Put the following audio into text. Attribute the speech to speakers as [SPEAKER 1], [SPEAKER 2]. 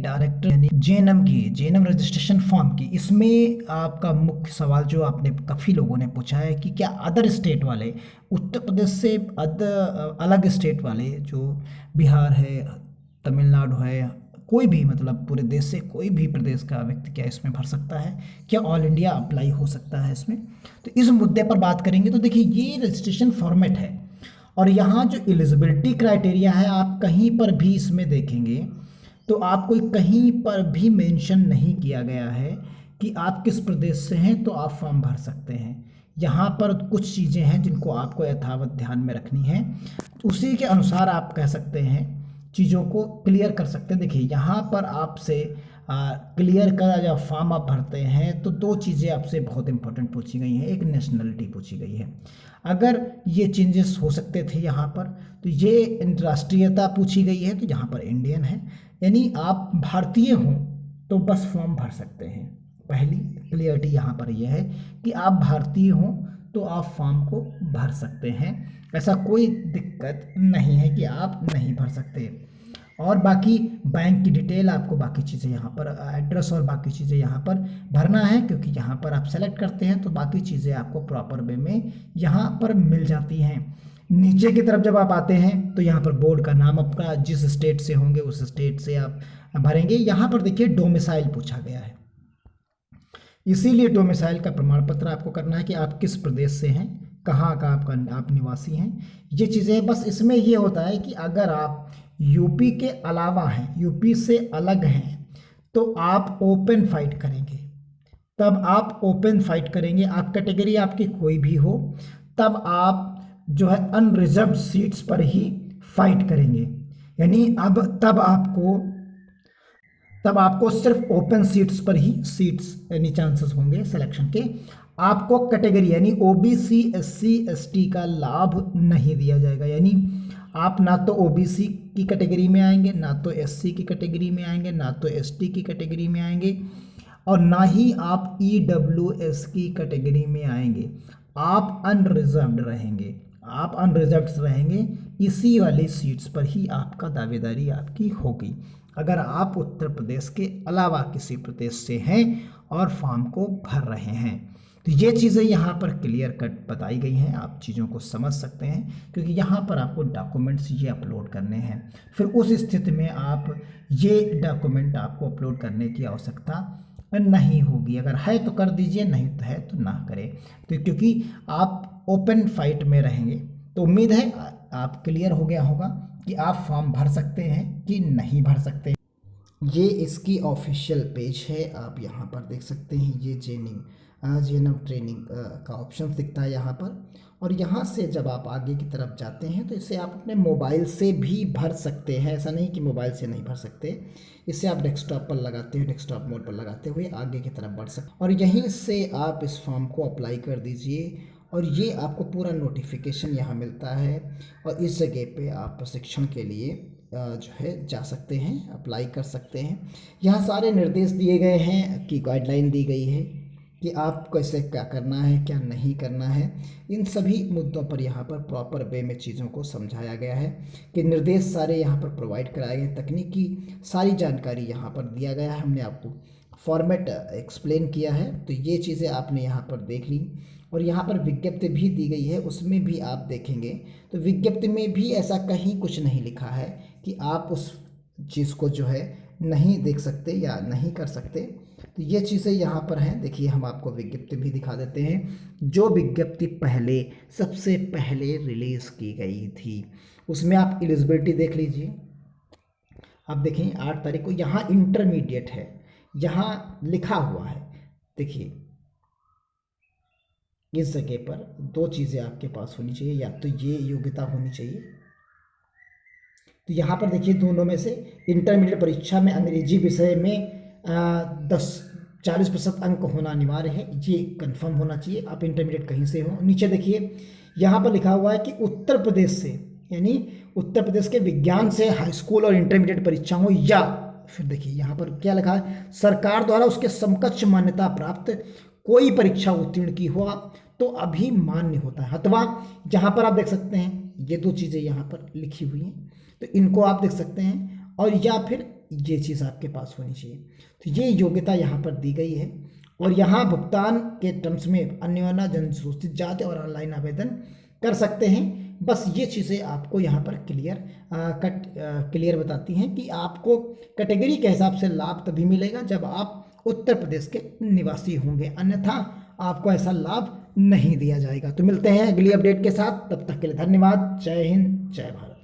[SPEAKER 1] Director यानी JNM registration form की, इसमें आपका मुख्य सवाल जो आपने काफ़ी लोगों ने पूछा है कि क्या अदर स्टेट वाले, उत्तर प्रदेश से अलग स्टेट वाले जो बिहार है, तमिलनाडु है, कोई भी मतलब पूरे देश से कोई भी प्रदेश का व्यक्ति क्या इसमें भर सकता है, क्या ऑल इंडिया अप्लाई हो सकता है इसमें। तो इस मुद्दे पर बात करेंगे। तो देखिए ये रजिस्ट्रेशन फॉर्मेट है और यहाँ जो एलिजिबिलिटी क्राइटेरिया है आप कहीं पर भी इसमें देखेंगे तो आपको कहीं पर भी मेंशन नहीं किया गया है कि आप किस प्रदेश से हैं तो आप फॉर्म भर सकते हैं। यहाँ पर कुछ चीज़ें हैं जिनको आपको यथावत ध्यान में रखनी है, उसी के अनुसार आप कह सकते हैं चीज़ों को क्लियर कर सकते हैं। देखिए यहाँ पर आपसे क्लियर का जब फॉर्म आप भरते हैं तो दो चीज़ें आपसे बहुत इंपॉर्टेंट पूछी गई हैं। एक नेशनलिटी पूछी गई है, अगर ये चेंजेस हो सकते थे यहाँ पर, तो ये राष्ट्रीयता पूछी गई है तो यहाँ पर इंडियन है, यानी आप भारतीय हों तो बस फॉर्म भर सकते हैं। पहली क्लियरिटी यहाँ पर यह है कि आप भारतीय हों तो आप फॉर्म को भर सकते हैं, ऐसा कोई दिक्कत नहीं है कि आप नहीं भर सकते। और बाकी बैंक की डिटेल आपको बाकी चीज़ें यहाँ पर एड्रेस और बाकी चीज़ें यहाँ पर भरना है, क्योंकि यहाँ पर आप सेलेक्ट करते हैं तो बाकी चीज़ें आपको प्रॉपर वे में यहाँ पर मिल जाती हैं। नीचे की तरफ जब आप आते हैं तो यहाँ पर बोर्ड का नाम आपका जिस स्टेट से होंगे उस स्टेट से आप भरेंगे। यहाँ पर देखिए डोमिसाइल पूछा गया है, इसीलिए डोमिसाइल का प्रमाण पत्र आपको करना है कि आप किस प्रदेश से हैं, कहाँ का आप निवासी हैं। ये चीज़ें बस इसमें ये होता है कि अगर आप यूपी के अलावा हैं, यूपी से अलग हैं, तो आप ओपन फाइट करेंगे। तब आप ओपन फाइट करेंगे, आप कैटेगरी आपकी कोई भी हो, तब आप जो है अनरिजर्व्ड सीट्स पर ही फाइट करेंगे। यानी तब आपको सिर्फ ओपन सीट्स पर ही यानी चांसेस होंगे सिलेक्शन के। आपको कैटेगरी यानी ओबीसी एससी एसटी का लाभ नहीं दिया जाएगा, यानी आप ना तो ओबीसी की कैटेगरी में आएंगे, ना तो एससी की कैटेगरी में आएंगे, ना तो एसटी की कैटेगरी में आएंगे, और ना ही आप ईडब्ल्यूएस की कैटेगरी में आएंगे। आप अनरिजर्व्ड रहेंगे, इसी वाली सीट्स पर ही आपका दावेदारी आपकी होगी अगर आप उत्तर प्रदेश के अलावा किसी प्रदेश से हैं और फॉर्म को भर रहे हैं। तो ये चीज़ें यहाँ पर क्लियर कट बताई गई हैं, आप चीज़ों को समझ सकते हैं, क्योंकि यहाँ पर आपको डॉक्यूमेंट्स ये अपलोड करने हैं। फिर उस स्थिति में आप ये डॉक्यूमेंट आपको अपलोड करने की आवश्यकता नहीं होगी, अगर है तो कर दीजिए, नहीं तो है तो ना करें। तो क्योंकि आप ओपन फाइट में रहेंगे तो उम्मीद है आप क्लियर हो गया होगा कि आप फॉर्म भर सकते हैं कि नहीं भर सकते। ये इसकी ऑफिशियल पेज है, आप यहाँ पर देख सकते हैं। ये जेएनएम ट्रेनिंग का ऑप्शन दिखता है यहाँ पर, और यहाँ से जब आप आगे की तरफ जाते हैं तो इसे आप अपने मोबाइल से भी भर सकते हैं, ऐसा नहीं कि मोबाइल से नहीं भर सकते। इसे आप डेस्कटॉप पर लगाते हुए, डेस्कटॉप मोड पर लगाते हुए आगे की तरफ बढ़ सकते, और यहीं से आप इस फॉर्म को अप्लाई कर दीजिए और ये आपको पूरा नोटिफिकेशन यहाँ मिलता है, और इस जगह पे आप प्रशिक्षण के लिए जो है जा सकते हैं, अप्लाई कर सकते हैं। यहाँ सारे निर्देश दिए गए हैं कि गाइडलाइन दी गई है कि आप कैसे क्या करना है, क्या नहीं करना है। इन सभी मुद्दों पर यहाँ पर प्रॉपर वे में चीज़ों को समझाया गया है कि निर्देश सारे यहाँ पर प्रोवाइड कराए गए, तकनीकी सारी जानकारी यहाँ पर दिया गया है। हमने आपको फॉर्मेट एक्सप्लेन किया है, तो ये चीज़ें आपने यहाँ पर देख ली। और यहाँ पर विज्ञप्ति भी दी गई है, उसमें भी आप देखेंगे तो विज्ञप्ति में भी ऐसा कहीं कुछ नहीं लिखा है कि आप उस चीज़ को जो है नहीं देख सकते या नहीं कर सकते। तो ये चीज़ें यहाँ पर हैं। देखिए हम आपको विज्ञप्ति भी दिखा देते हैं, जो विज्ञप्ति सबसे पहले रिलीज़ की गई थी, उसमें आप एलिजिबिलिटी देख लीजिए। आप देखें 8 तारीख को यहाँ इंटरमीडिएट है, यहाँ लिखा हुआ है। देखिए इस जगह पर दो चीज़ें आपके पास होनी चाहिए, या तो ये योग्यता होनी चाहिए, तो यहाँ पर देखिए दोनों में से इंटरमीडिएट परीक्षा में अंग्रेजी विषय में 40% अंक होना अनिवार्य है, ये कंफर्म होना चाहिए। आप इंटरमीडिएट कहीं से हो। नीचे देखिए यहाँ पर लिखा हुआ है कि उत्तर प्रदेश से, यानी उत्तर प्रदेश के विज्ञान से हाई स्कूल और इंटरमीडिएट परीक्षा हो, या फिर देखिए यहाँ पर क्या लिखा है, सरकार द्वारा उसके समकक्ष मान्यता प्राप्त कोई परीक्षा उत्तीर्ण की हुआ तो अभी मान्य होता है। अथवा यहाँ पर आप देख सकते हैं ये दो चीज़ें यहाँ पर लिखी हुई हैं, तो इनको आप देख सकते हैं। और या फिर ये चीज़ आपके पास होनी चाहिए। तो ये योग्यता यहाँ पर दी गई है। और यहाँ भुगतान के टर्म्स में अन्योन्या अनुसूचित जाति और ऑनलाइन आवेदन कर सकते हैं। बस ये चीज़ें आपको यहाँ पर क्लियर बताती हैं कि आपको कैटेगरी के हिसाब से लाभ तभी मिलेगा जब आप उत्तर प्रदेश के निवासी होंगे, अन्यथा आपको ऐसा लाभ नहीं दिया जाएगा। तो मिलते हैं अगली अपडेट के साथ, तब तक के लिए धन्यवाद। जय हिंद, जय भारत।